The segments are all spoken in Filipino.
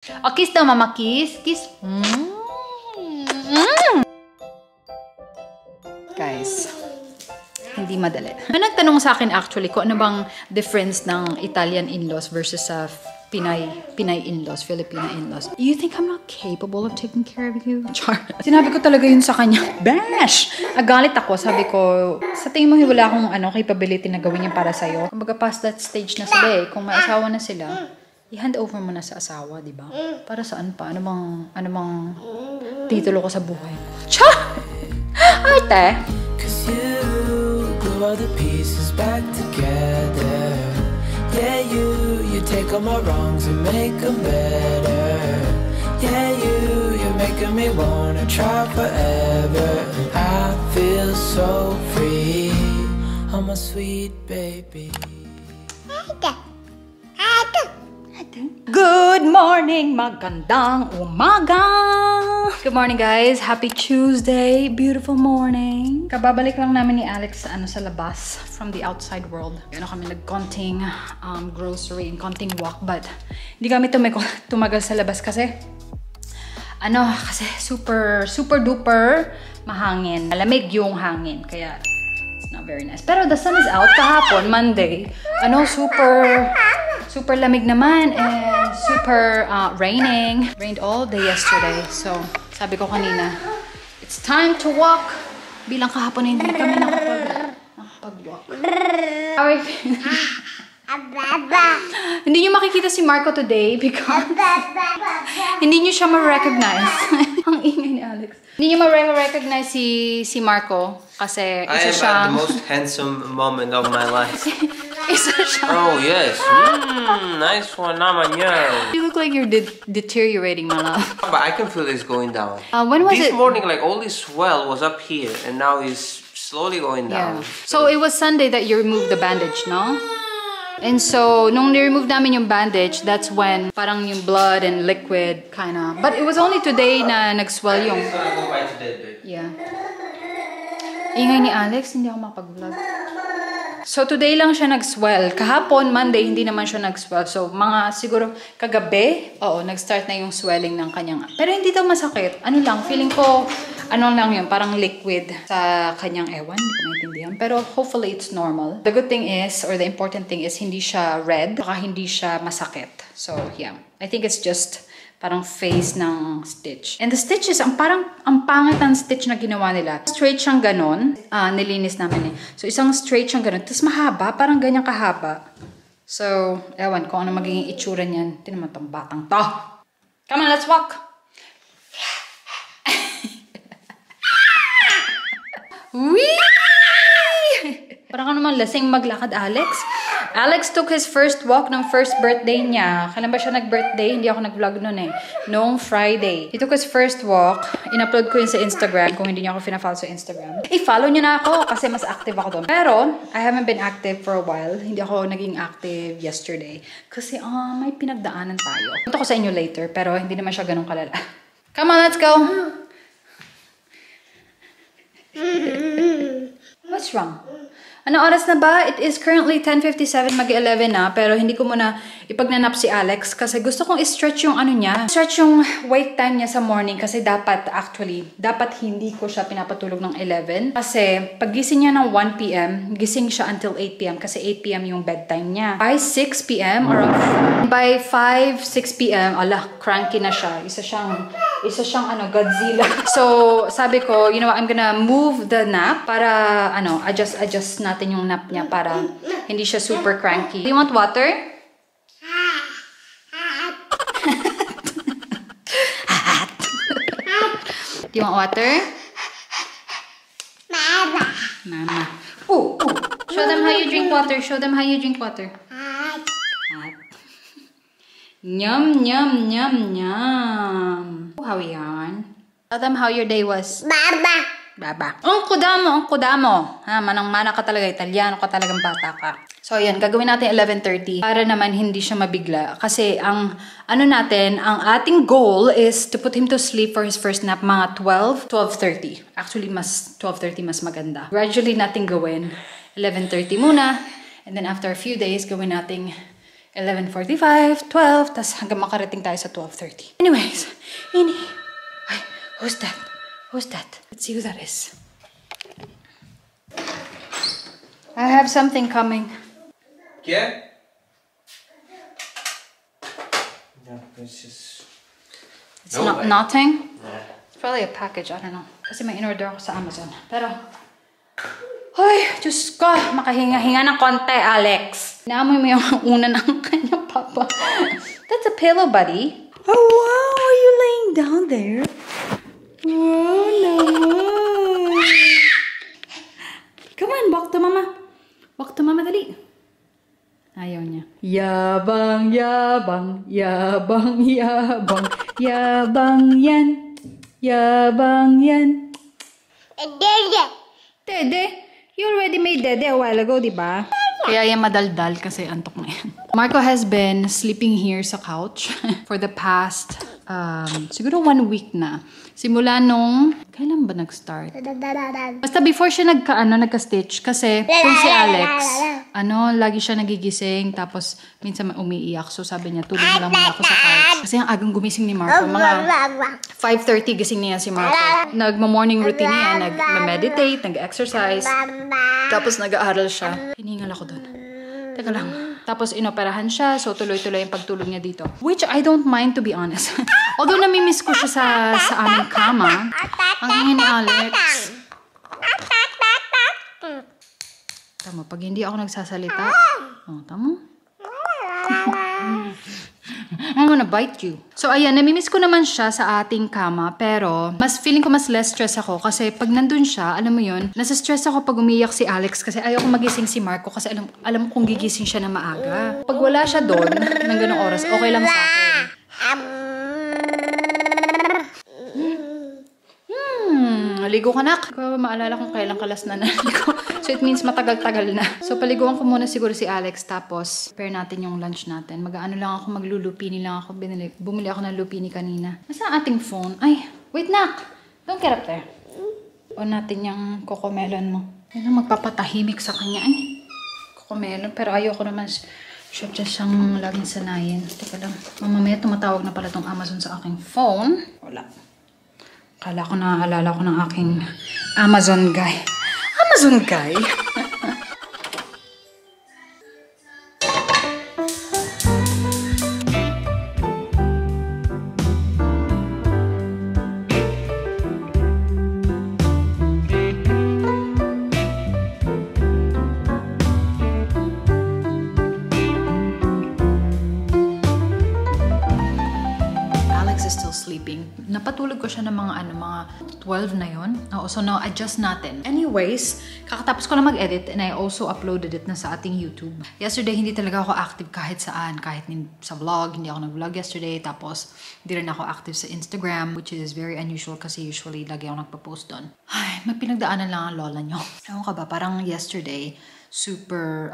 Oh, kiss daw, mama. Kiss. Kiss. Guys, hindi madali. May nagtanong sa akin actually kung ano bang difference ng Italian in-laws versus sa Pinay in-laws, Filipino in-laws. You think I'm not capable of taking care of you? Char. Sinabi ko talaga yun sa kanya. Bash! Agalit ako. Sabi ko, sa tingin mo wala akong capability na gawin yan para sa'yo. Kumbaga past that stage na sila eh. Kung may asawa na sila, i-hand over mo na sa asawa, di ba? Para saan pa? Ano bang titulo ko sa buhay? Cha! Arte! Cause you glue all the pieces back together. Yeah, you take all my wrongs and make them better. Yeah, you're making me wanna try forever. I feel so free. I'm a sweet baby. Good morning! Magandang umaga! Good morning, guys. Happy Tuesday. Beautiful morning. Kababalik lang namin ni Alex sa labas from the outside world. Kami nag-konting grocery and konting walk, but hindi kami tumagal sa labas kasi kasi super duper mahangin. Malamig yung hangin, kaya it's not very nice. Pero the sun is out kahapon, Monday. Super lamig naman and super raining. Rained all day yesterday. So, sabi ko kanina, it's time to walk. Bilang kahapon hindi kami nakapag-walk. How are you feeling? Hindi nyo makikita si Marco today because hindi nyo siya ma-recognize. Ang ingay ni Alex. Hindi nyo ma-recognize si Marco kasi isa siyang... I am at the most handsome moment of my life. Oh, yes. Nice one, naman yan. You look like you're deteriorating, my love. But I can feel this going down. When was this it? morning, like, all this swell was up here, and now it's slowly going down. Yeah. So, it was Sunday that you removed the bandage, no? And so, nung ni-remove namin yung bandage, that's when parang yung blood and liquid kinda... But it was only today na nag-swell yung... It's gonna go by today, babe. Yeah. Ingay ni Alex, hindi ako makapag-vlog. So, today lang siya nag-swell. Kahapon, Monday, hindi naman siya nag-swell. So, mga siguro kagabi, nag-start na yung swelling ng kanyang... Pero hindi daw masakit. Ano lang, feeling ko, lang yun, parang liquid sa kanyang ewan. Hindi ko maintindihan. Pero hopefully, it's normal. The good thing is, or the important thing is, hindi siya red, saka hindi siya masakit. So, yeah. I think it's just... parang face ng stitch. And the stitches, ang pangit ng stitch na ginawa nila. Straight siyang ganon. Nilinis namin eh. So, isang straight siyang ganon. Tapos mahaba, parang ganyan kahaba. So, ewan kung ano magiging itsura niyan. Tingnan mo itong batang to. Come on, let's walk! Whee! Parang ka naman lasing maglakad, Alex. Alex took his first walk ng first birthday niya. Kailan ba siya nag-birthday? Hindi ako nag-vlog noon eh. Noong Friday. He took his first walk. In-upload ko yun sa Instagram kung hindi niyo ako fina-follow sa Instagram. I-follow niyo na ako kasi mas active ako doon. Pero, I haven't been active for a while. Hindi ako naging active yesterday. Kasi, may pinagdaanan tayo. Punta ko sa inyo later, pero hindi naman siya ganun kalala. Come on, let's go! What's wrong? Ano oras na ba? It is currently 10:57, mag-11 na. Pero hindi ko muna ipagnanap si Alex kasi gusto kong i-stretch yung niya. Stretch yung wake time niya sa morning kasi dapat hindi ko siya pinapatulog ng 11. Kasi pag gising niya ng 1 p.m., gising siya until 8 p.m. kasi 8 p.m. yung bedtime niya. By 6 p.m. or by 5, 6 p.m., cranky na siya. Isa siyang Godzilla. So, sabi ko, you know what, I'm gonna move the nap para, adjust natin yung nap niya para hindi siya super cranky. Do you want water? Do you want water? Mama. Ooh. Show them how you drink water. Show them how you drink water. Hot. Yum, yum, yum, yum. How yan? Tell them how your day was. Baba. Ang kudamo. Manang-mana ka talaga. Italiano ka talagang bata ka. So, ayan. Gagawin natin 11:30 para naman hindi siya mabigla. Kasi, ang ating goal is to put him to sleep for his first nap mga 12:30. Actually, 12:30 mas maganda. Gradually natin gawin. 11:30 muna. And then, after a few days, gawin natin 11:45, 12, tas hanggang makarating tayo sa 12:30. Anyways, Ay, who's that? Who's that? Let's see who that is. I have something coming. Yeah? No, it's just... It's not nothing? It's probably a package, I don't know. Kasi may in-order ako sa Amazon. Pero, ay, Diyos ko, makahinga-hinga ng konti, Alex. Naamoy mo yung una ng kanyang papa. That's a pillow, buddy. Oh, wow, are you laying down there? Wow, naman. Come on, walk to mama. Walk to mama, dali. Ayaw niya. Yabang, yabang, yabang, yabang, yabang yan. Yabang yan. Dede, you already made dede a while ago, di ba? Kaya yan madaldal kasi antok na yan. Marco has been sleeping here sa couch for the past, siguro 1 week na. Simula nung, kailan ba nag-start? Basta before siya nagka-stitch kasi kung si Alex, lagi siya nagigising tapos minsan umiiyak. So sabi niya, tulog na lang muna ako sa couch. Kasi ang agang gumising ni Marco, mga 5:30 gising niya si Marco. Nagma-morning routine niya, nag-meditate, nag-exercise. Tapos nag-aaral siya. Hiningal ako doon. Teka lang. Tapos inoperahan siya, so tuloy-tuloy yung pagtulog niya dito. Which I don't mind, to be honest. Although namimiss ko siya sa aming kama. Ang hingin ni Alex. Tama, pag hindi ako nagsasalita. Oh, tama? I'm gonna bite you. So, ayan, namimiss ko naman siya sa ating kama, pero feeling ko mas less stress ako kasi pag nandun siya, alam mo yun, nasa stress ako pag umiyak si Alex kasi ayaw ko magising si Marco kasi alam kong gigising siya na maaga. Pag wala siya doon, ng ganong oras, okay lang sa akin. Ligo ka, nak. Ko maalala kung kailan kalas na naligo. So it means matagal-tagal na. So paliguan ko muna siguro si Alex tapos prepare natin yung lunch natin. Mag-ano lang ako, maglulupini lang ako. Bumili ako ng lupini kanina. Masa ating phone? Ay, wait, nak. Don't get up there. On natin yung cocomelon mo. Ano, magpapatahimik sa kanya. Ay, cocomelon. Pero ayoko naman siya siyang laging sanayin. Teka lang. Mamamaya tumatawag na pala tong Amazon sa aking phone. Wala. Kala ko naaalala ko ng aking Amazon guy. Amazon guy? Napatulog ko siya ng mga 12 na yun. So now adjust natin. Anyways, kakatapos ko na mag-edit and I also uploaded it na sa ating YouTube. Yesterday, hindi talaga ako active kahit saan. Kahit sa vlog, hindi ako nag-vlog yesterday. Tapos, hindi rin ako active sa Instagram, which is very unusual kasi usually lagi ako nagpa-post doon. Ay, may pinagdaanan lang ang lola nyo. Ewan ka ba, parang yesterday, super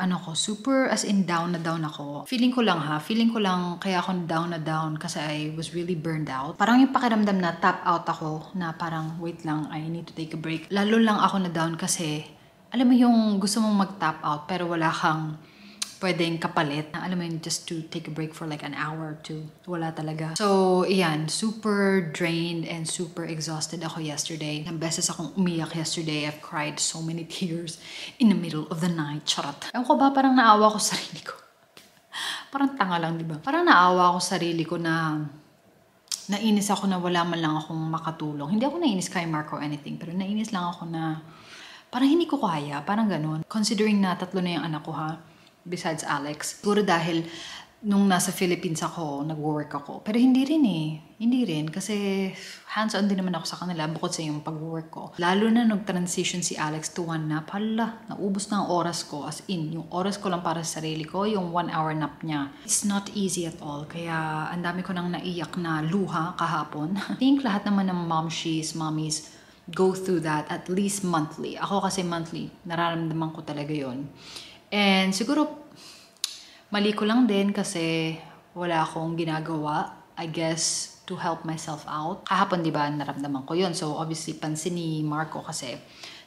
as in down na down ako. Feeling ko lang kaya ako down na down kasi I was really burned out. Parang yung pakiramdam na tap out ako na parang wait lang, I need to take a break. Lalo lang ako na down kasi alam mo yung gusto mong mag-tap out pero wala kang pwedeng kapalit. Alam mo yun, just to take a break for like an hour or two. Wala talaga. So, iyan, super drained and super exhausted ako yesterday. Ilang beses akong umiyak yesterday. I've cried so many tears in the middle of the night. Charot. Ewan ko ba, parang naawa ko sa sarili ko. Parang tanga lang, di ba? Parang naawa ko sa sarili ko na nainis ako na wala man lang akong makatulong. Hindi ako nainis kay Marco or anything, pero nainis lang ako na parang hindi ko kaya. Parang ganun. Considering na 3 na yung anak ko, ha? Besides Alex. Siguro dahil nung nasa Philippines ako, nag-work ako. Pero hindi rin eh. Hindi rin. Kasi hands-on din naman ako sa kanila bukod sa yung pag-work ko. Lalo na nag-transition si Alex to one nap. Hala, naubos na ang oras ko. As in, yung oras ko lang para sa sarili ko, yung 1 hour nap niya. It's not easy at all. Kaya ang dami ko nang naiyak na luha kahapon. I think lahat naman ng mommies go through that at least monthly. Ako kasi monthly, nararamdaman ko talaga yon. And siguro, mali ko lang din kasi wala akong ginagawa, I guess, to help myself out. Kahapon, di ba, naramdaman ko yun. So, obviously, pansin ni Marco kasi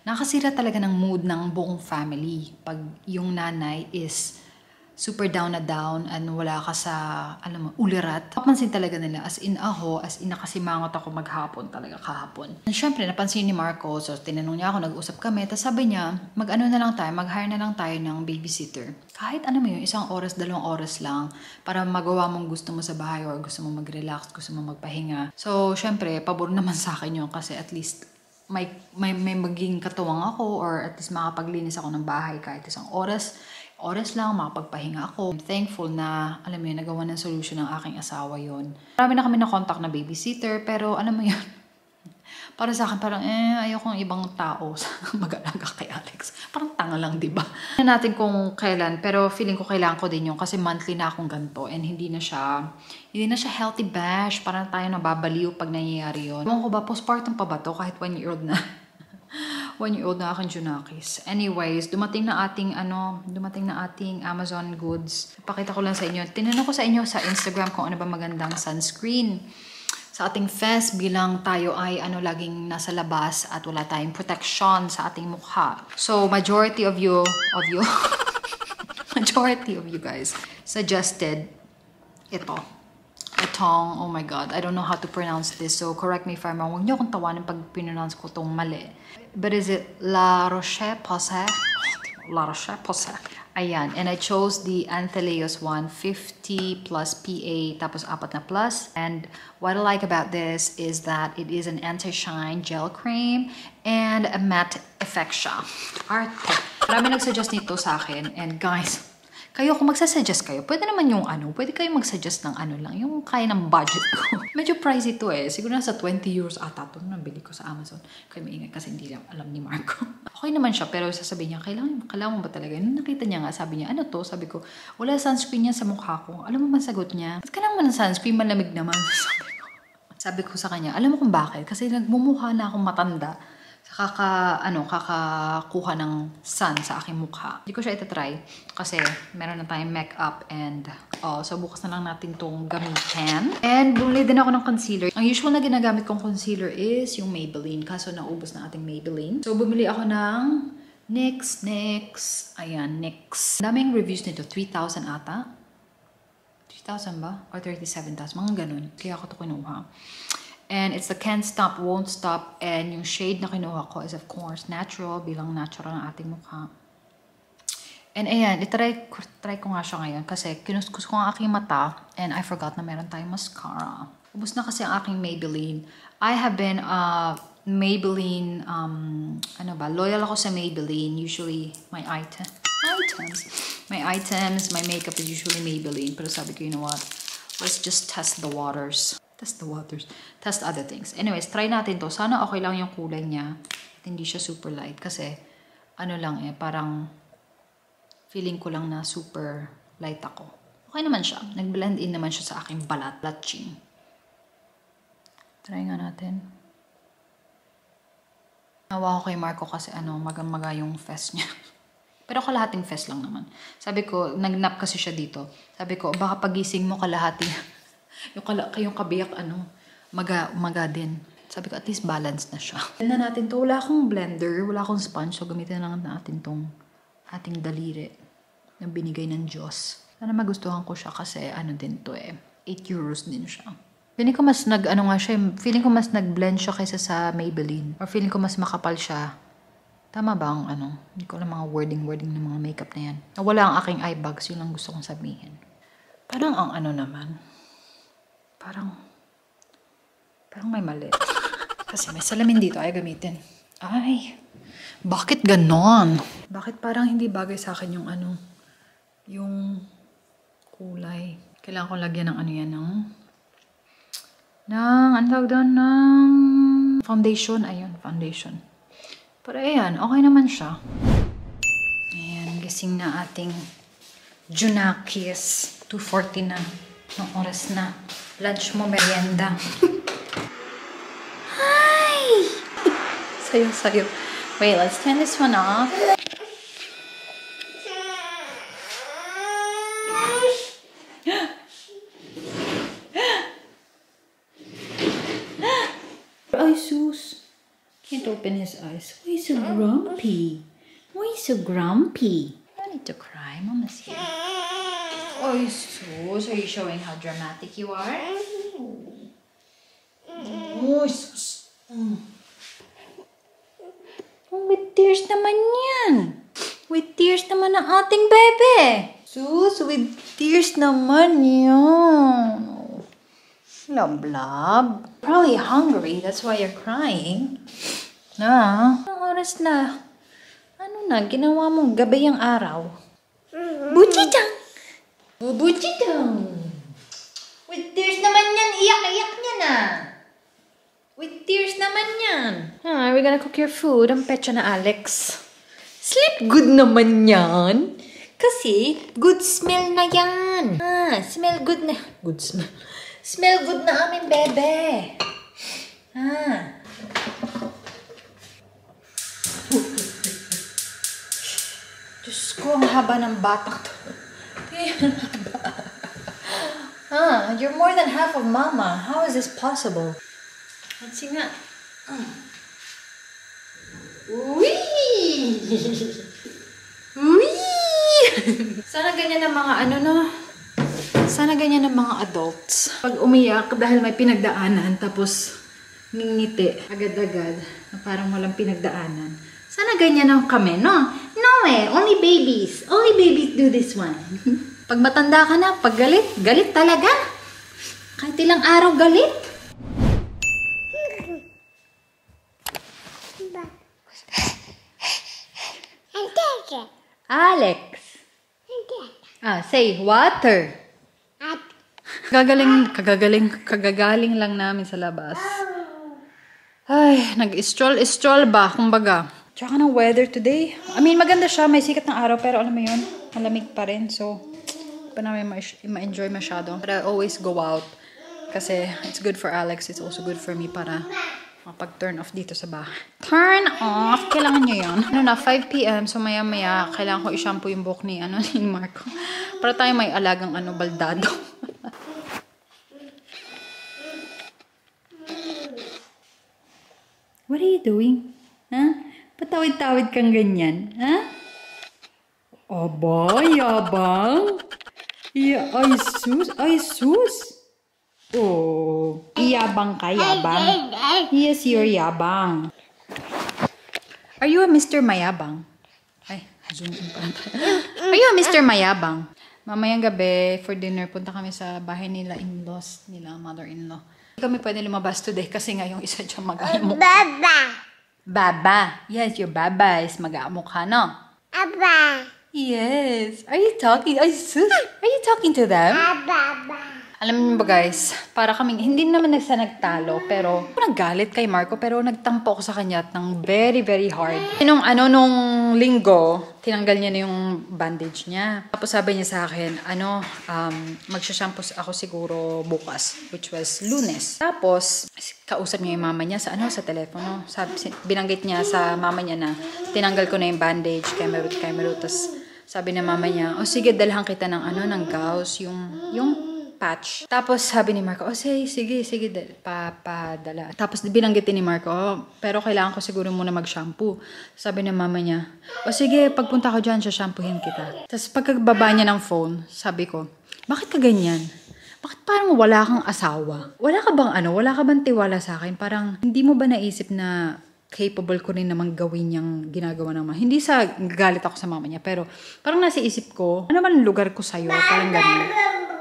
nakasira talaga ng mood ng buong family. Pag yung nanay is super down na down and wala ka sa, alam mo, ulirat. Papansin talaga nila, as in nakasimangot ako maghapon talaga kahapon. And syempre, napansin ni Marco, so tinanong niya ako, nag-usap kami, tapos sabi niya, mag-hire na lang tayo ng babysitter. Kahit ano mo yun, 1 oras, 2 oras lang, para magawa mong gusto mo sa bahay or gusto mo mag-relax, gusto mo magpahinga. So, syempre, pabor naman sa akin yun kasi at least may maging katuwang ako or at least makapaglinis ako ng bahay kahit 1 oras lang, makapagpahinga ako. I'm thankful na, alam mo yun, nagawa ng solution ng aking asawa yun. Marami na kami na-contact na babysitter, pero alam mo yun, para sa akin, parang, ayokong ibang tao mag-alaga kay Alex. Parang tanga lang, di ba? Hindi natin kung kailan, pero feeling ko kailangan ko din yun kasi monthly na akong ganito and hindi na siya healthy bash. Parang tayo nababaliw pag nangyayari yun. Ewan ko ba, postpartum pa ba to kahit 1-year-old na? 1-year-old na aking Junakis. Anyways, dumating na ating Amazon goods. Pakita ko lang sa inyo. Tinanong ko sa inyo sa Instagram kung ano ba magandang sunscreen sa ating fest bilang tayo ay laging nasa labas at wala tayong protection sa ating mukha. So, majority of you guys suggested itong, oh my god, I don't know how to pronounce this, so correct me if I'm wrong. Huwag niyo akong tawanan pag pinonounce ko itong mali. But is it La Roche-Posay? La Roche-Posay. Ayan. And I chose the Anthelios one, 50 plus PA, tapos 4 na plus. And what I like about this is that it is an anti-shine gel cream and a matte effect siya. Arte. Marami nagsuggest nito sa akin. And guys, kayo kung magsasuggest kayo, pwede naman yung pwede kayo magsuggest ng lang, yung kaya ng budget ko. Medyo pricey ito eh. Siguro nasa 20 euros ata ito. Nabili ko sa Amazon. Kaya maingay kasi hindi lang alam ni Marco. Okay naman siya, pero sasabihin niya, kailangan mo ba talaga? Nung nakita niya nga, sabi niya, ano to? Sabi ko, wala sunscreen niya sa mukha ko. Alam mo man sagot niya, ba't kailangan mo ng sunscreen? Malamig naman. Sabi ko sa kanya, alam mo kung bakit? Kasi nagmumukha na akong matanda. Kakakuha ng sun sa aking mukha. Hindi ko siya itatry kasi meron na tayong makeup and so bukas na lang natin tong gamitin. And bumili din ako ng concealer. Ang usual na ginagamit kong concealer is yung Maybelline. Kaso naubos na ating Maybelline. So bumili ako ng NYX. Ayan, NYX. Daming reviews nito. 3,000 ata. 3,000 ba? Or 37,000. Mga ganun. Kaya ako ito kinuha. And it's the Can't Stop, Won't Stop. And yung shade na kinuha ko is of course natural, bilang natural ng ating mukha. And ayan, try ko nga siya ngayon kasi kinuskus ko ang aking mata and I forgot na meron tayong mascara. Ubus na kasi ang aking Maybelline. I have been Maybelline, loyal ako sa Maybelline. Usually, my makeup is usually Maybelline. Pero sabi ko, you know what? Let's just test the waters. Test other things. Anyways, try natin to. Sana okay lang yung kulay niya. At hindi siya super light. Kasi, parang feeling ko lang na super light ako. Okay naman siya. Nag-blend in naman siya sa aking balat. Blatching. Try nga natin. Nawa ko kay Marco kasi maga-maga yung fest niya. Pero kalahating fest lang naman. Sabi ko, nag-nap kasi siya dito. Sabi ko, baka pagising mo kalahati. Yung kabiyak, maga din. Sabi ko, at least balance na siya. Tignan na natin to. Wala akong blender, wala akong sponge. So, gamitin na lang natin tong ating daliri na binigay ng Diyos. Sana magustuhan ko siya kasi din to 8 euros din siya. Feeling ko mas feeling ko mas nag-blend siya kaysa sa Maybelline. Or feeling ko mas makapal siya. Tama ba ang Hindi ko alam mga wording ng mga makeup na yan. Wala ang aking eye bags, yun lang gusto kong sabihin. Parang ang naman. Parang may mali. Kasi may salamin dito ay gamitin. Ay, bakit ganon? Bakit parang hindi bagay sa akin yung kulay? Kailangan ko lagyan ng ng foundation. Ayun, foundation. Pero ayan, okay naman siya. Ayan, gising na ating Junakis. 2:40 na. Ang oras na. Lunch mo, merienda. Hi! Sayo. Wait, let's turn this one off. Ay, sus. Can't open his eyes. Why is so grumpy? I don't need to cry. Mama's here. Oh, sus. Are you showing how dramatic you are? Oh, sus. Oh, with tears naman yan. With tears naman ang ating bebe. Sus, with tears naman yan. Love, love. Probably hungry. That's why you're crying. Anong oras na? Ano na? Ginawa mong gabi ang araw? Buchitang! Buchitang! With tears naman yan. Iyak-iyak niya na. With tears naman yan. Are we gonna cook your food? Ang petsa na Alex. Sleep good naman yan. Kasi, good smell na yan. Smell good na. Good smell. Smell good na aming bebe. Diyos ko, ang haba ng batang to. You're more than half of mama. How is this possible? Let's see nga. Wee! Wee! Sana ganyan ang mga Sana ganyan ang mga adults. Pag umiyak dahil may pinagdaanan, tapos ngingiti agad-agad na parang walang pinagdaanan. Sana ganyan ang kami, no? No only babies. Only babies do this one. Pag matanda ka na, pag galit, galit talaga. Kahit ilang araw galit. Alex. Say water. Kagagaling lang namin sa labas. Ay, nag-stroll ba, kumbaga. Tsaka ng weather today. I mean, maganda siya, may sikat ng araw, pero alam mo yun, malamig pa rin. So, pa namin ma-enjoy masyado. But I always go out. Kasi, it's good for Alex, it's also good for me para makapag-turn off dito sa bahay. Turn off! Kailangan nyo yun. 5 p.m. So, maya-maya, kailangan ko i-shampoo yung buhok ni Marco. Para tayo may alagang baldado. What are you doing? Patawid-tawid kang ganyan? Aba, yabang. Ay, sus. Oh, iyabang ka, yabang. Yes, you're yabang. Are you a Mr. Mayabang? Ay, zoom in pa. Are you a Mr. Mayabang? Mamayang gabi, for dinner, punta kami sa bahay nila, in-laws nila, mother-in-law. Hindi kami pwede lumabas today kasi nga yung isa dyan mag-aamok. Baba. Yes, your baba is mag-aamok ka, no? Aba. Yes. Are you talking? Are you talking to them? Alam niyo ba guys, para kaming, hindi naman nagtalo, pero naggalit kay Marco, pero nagtampo ako sa kanya at ng very, very hard. Nung linggo, tinanggal niya na yung bandage niya. Tapos sabi niya sa akin, magsha-shampoo ako siguro bukas, which was Lunes. Tapos, kausap niya yung mama niya sa telepono. Binanggit niya sa mama niya na tinanggal ko na yung bandage, Kemerut. Tapos sabi na mama niya, sige, dalhan kita ng gauze, yung patch. Tapos sabi ni Marco, sige, papadala. Tapos binanggitin ni Marco, pero kailangan ko siguro muna mag-shampoo. Sabi ng mama niya, sige, pagpunta ko dyan, shampoohin kita. Tapos pagkababa niya ng phone, sabi ko, bakit ka ganyan? Bakit parang wala kang asawa? Wala ka bang tiwala sa akin? Parang hindi mo ba naisip na capable ko rin namang gawin yung ginagawa ng mama? Hindi sa galit ako sa mama niya, pero parang nasa isip ko, ano ba ang lugar ko sa'yo? Parang ganun.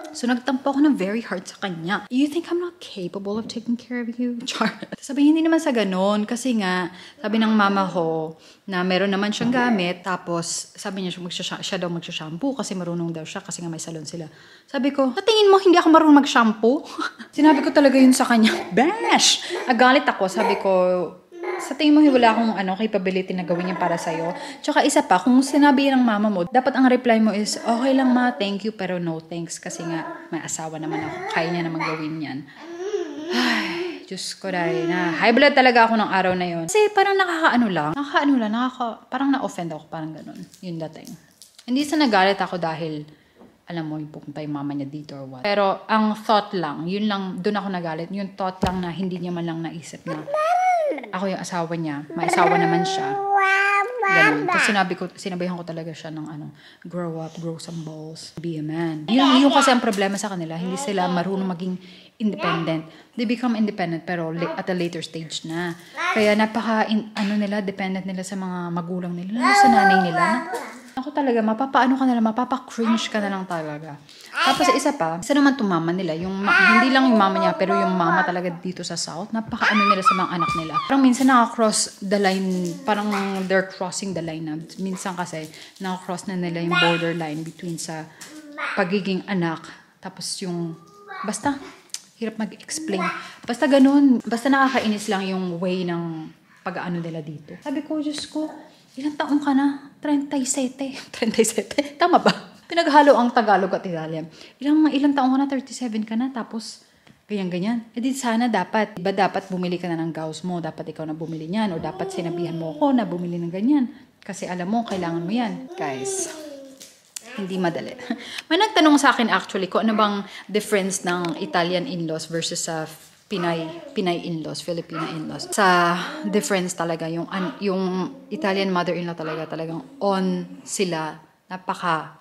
So, nagtampo ako ng very hard sa kanya. You think I'm not capable of taking care of you? Char. Sabi, hindi naman sa ganon. Kasi nga, sabi ng mama ko na meron naman siyang gamit. Tapos, sabi niya siya daw magsha-shampoo kasi marunong daw siya kasi nga may salon sila. Sabi ko, sa tingin mo, hindi ako marunong mag-shampoo? Sinabi ko talaga yun sa kanya. Bash! Agalit ako. Sabi ko, sa tingin mo, wala akong capability na gawin yan para sa'yo. Tsaka isa pa, kung sinabi ng mama mo, dapat ang reply mo is, okay lang ma, thank you, pero no thanks. Kasi nga, may asawa naman ako. Kaya niya naman gawin yan. Ay, Diyos ko dahil na. High blood talaga ako ng araw na yun. Kasi parang parang na-offend ako, parang ganun. Yun dating. Hindi sa nagalit ako dahil, alam mo, yung pupunta yung mama niya dito or what. Pero ang thought lang, yun lang, doon ako nagalit. Yung thought lang na hindi niya man lang naisip na ako yung asawa niya. May asawa naman siya. Ganun. Tapos sinabihan ko talaga siya ng grow up, grow some balls, be a man. Yun kasi ang problema sa kanila. Hindi sila marunong maging independent. They become independent pero at a later stage na. Kaya nila, dependent nila sa mga magulang nila, lalo sa nanay nila. Ako talaga, mapapa-cringe ka na lang talaga. Tapos isa naman itong mama nila. Hindi lang yung mama niya, pero yung mama talaga dito sa South, nila sa mga anak nila. Parang minsan naka-cross the line, parang they're crossing the line na. Minsan kasi, naka-cross na nila yung borderline between sa pagiging anak, tapos yung, basta, hirap mag-explain. Basta ganun, basta nakakainis lang yung way ng pag-ano nila dito. Sabi ko, Diyos ko, ilang taong ka na? 37. 37? Tama ba? Pinaghalo ang Tagalog at Italian. Ilang taong ka na? 37 ka na? Tapos, ganyan-ganyan. E di sana dapat, iba dapat bumili ka na ng gauze mo. Dapat ikaw na bumili niyan. O dapat sinabihan mo ako na bumili ng ganyan. Kasi alam mo, kailangan mo yan. Guys, hindi madali. May nagtanong sa akin actually kung ano bang difference ng Italian in-laws versus sa Pinay in-laws, Filipino in-laws. Sa difference talaga, yung Italian mother-in-law talagang on sila, parang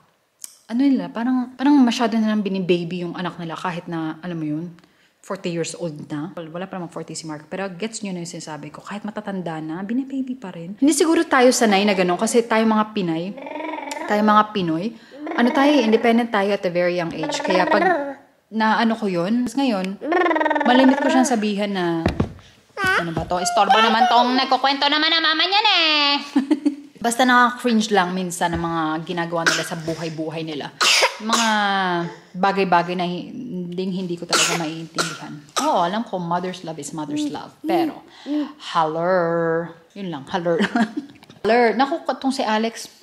masyado na lang binibaby yung anak nila kahit na, alam mo yun, 40 years old na. Wala pa naman 40 si Mark. Pero gets nyo na yung sinasabi ko. Kahit matatanda na, binibaby pa rin. Hindi siguro tayo sanay na gano'n kasi tayo mga Pinay, tayo mga Pinoy, independent tayo at a very young age. Kaya pag ko yun, ngayon, malimit ko siyang sabihan na, ano ba to? Istorbo naman tong nagkukwento naman na mama niyan eh. Basta nakaka-cringe lang minsan ng mga ginagawa nila sa buhay-buhay nila. Mga bagay-bagay na hindi ko talaga maiintindihan. Oo, alam ko, mother's love is mother's love. Pero, yun lang, haller. Naku, itong si Alex,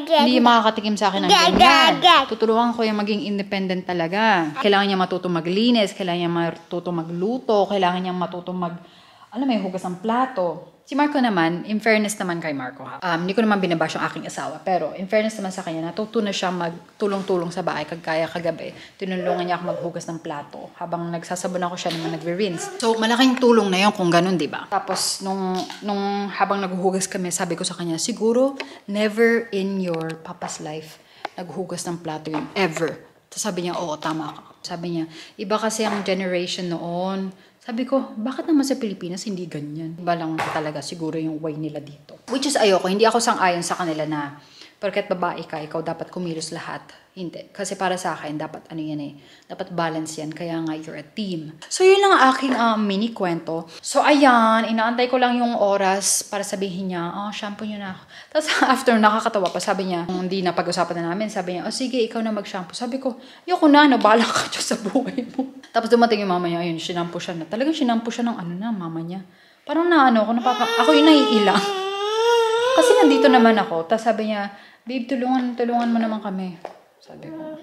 hindi makakatikim sa akin ng ganyan. Tutulungan ko yung maging independent talaga. Kailangan niya matutong maglinis, kailangan niya matutong magluto, kailangan niya matutong may hugas ng plato. Si Marco naman, in fairness naman kay Marco, hindi ko naman binabash yung aking asawa, pero in fairness naman sa kanya, natuto na siya magtulong-tulong sa bahay kagaya kagabi. Tinulungan niya ako maghugas ng plato habang nagsasabon ako siya naman nagre-rinse. So, malaking tulong na yun kung ganun, di ba? Tapos, nung habang naghuhugas kami, sabi ko sa kanya, siguro, never in your papa's life naghuhugas ng plato yun, ever. So, sabi niya, oo, tama ka. Sabi niya, iba kasi ang generation noon. Sabi ko, bakit naman sa Pilipinas hindi ganyan? Iba lang talaga siguro yung way nila dito. Which is ayoko, hindi ako sang-ayon sa kanila na porket babae ka, ikaw dapat kumilos lahat. Hindi. Kasi para sa akin, dapat dapat balance yan. Kaya nga, you're a team. So, yun lang ang aking mini kwento. So, ayan, inaantay ko lang yung oras para sabihin niya, shampoo niyo na ako. Tapos, after, nakakatawa pa, sabi niya, kung hindi na pag-usapan na namin, sabi niya, sige, ikaw na mag-shampoo. Sabi ko, ayoko na, bahala ka dyan sa buhay mo. Tapos, dumating yung mama niya, ayun, sinampoo siya na. Talagang sinampoo siya ng mama niya. Parang ako yung naiilang. Kasi nandito naman ako. Tapos sabi niya, babe, tulungan mo naman kami. Sabi ko.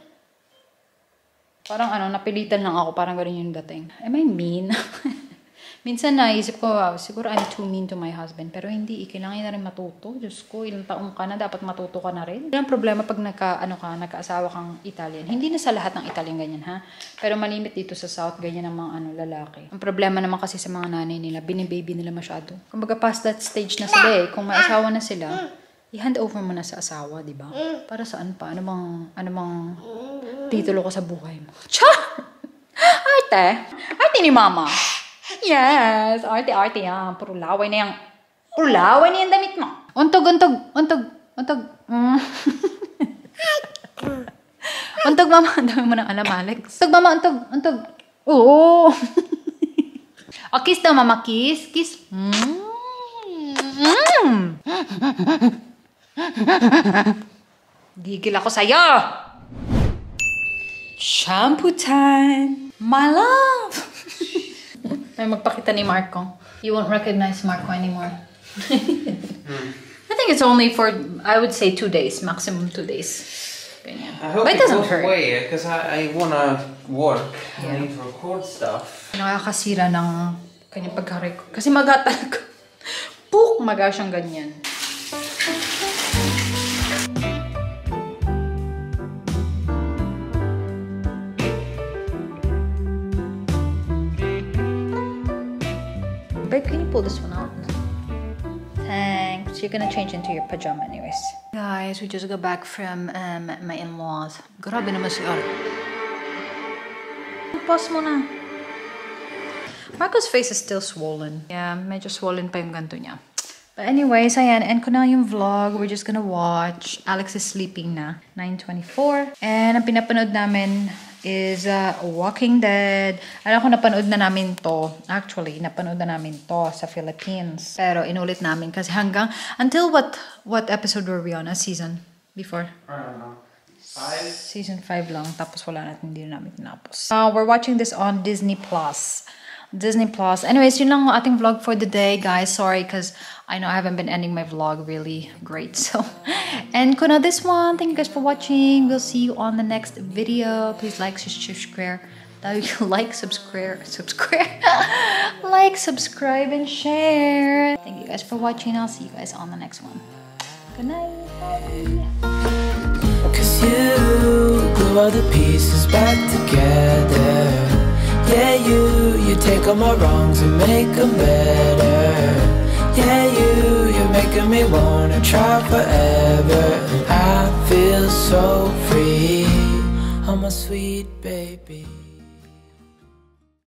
Parang napilitan lang ako. Parang gano'n yung dating. Am I mean? Minsan naisip ko, wow, siguro I'm too mean to my husband. Pero hindi, kailangan niya na rin matuto. Diyos ko, ilang taong ka na, dapat matuto ka na rin. Yan ang problema pag nagkaasawa kang Italian. Hindi na sa lahat ng Italian ganyan, ha? Pero malimit dito sa South, ganyan ang mga lalaki. Ang problema naman kasi sa mga nanay nila, binibaby nila masyado. Kumbaga past that stage na sila eh. Kung may asawa na sila, i-hand over mo na sa asawa, di ba? Para saan pa? Ano bang titulo ko sa buhay mo? Cha! Arte ni mama. Yes, arte yan. Puro laway na yung damit mo. Untog. Untog, mama. Ang dami mo ng alam, Alex. Untog, mama. Untog. Oo. Kiss daw, mama. Kiss. Gigil ako sa'yo. Shampoo time. My love. Ay, magpakita ni Marco. You won't recognize Marco anymore. I think it's only for, I would say 2 days. Maximum 2 days. Ganyan. I hope but it doesn't hurt. Because I wanna work. Yeah. I need to record stuff. Nakakasira ng kanyang pagka-record. Kasi maga talaga. Maga siyang ganyan. Babe, can you pull this one out? Thanks. So you're gonna change into your pajama anyways. Guys, we just got back from my in-laws. Grabe naman si Art. Pause mo na. Marco's face is still swollen. Yeah, medyo swollen pa yung ganto niya. But anyways, ayan, end ko na yung vlog. We're just gonna watch. Alex is sleeping na. 9:24. And ang pinapanood namin is Walking Dead. Alam ko napanood na namin to. Actually, napanood na namin to sa Philippines. Pero inulit namin kasi until what episode were we on? A season before? I don't know. 5? Season 5 lang. Tapos wala natin, hindi namin tinapos. We're watching this on Disney Plus. Anyways, yun lang ang ating vlog for the day, guys. Sorry, because I know I haven't been ending my vlog really great. So, and ko na this one. Thank you guys for watching. We'll see you on the next video. Please like, subscribe. Like, subscribe, like, subscribe, and share. Thank you guys for watching. I'll see you guys on the next one. Good night. Bye. 'Cause you glue all the pieces back together. Yeah, you take all my wrongs and make them better. Yeah, you're making me wanna try forever. And I feel so free, oh my sweet baby.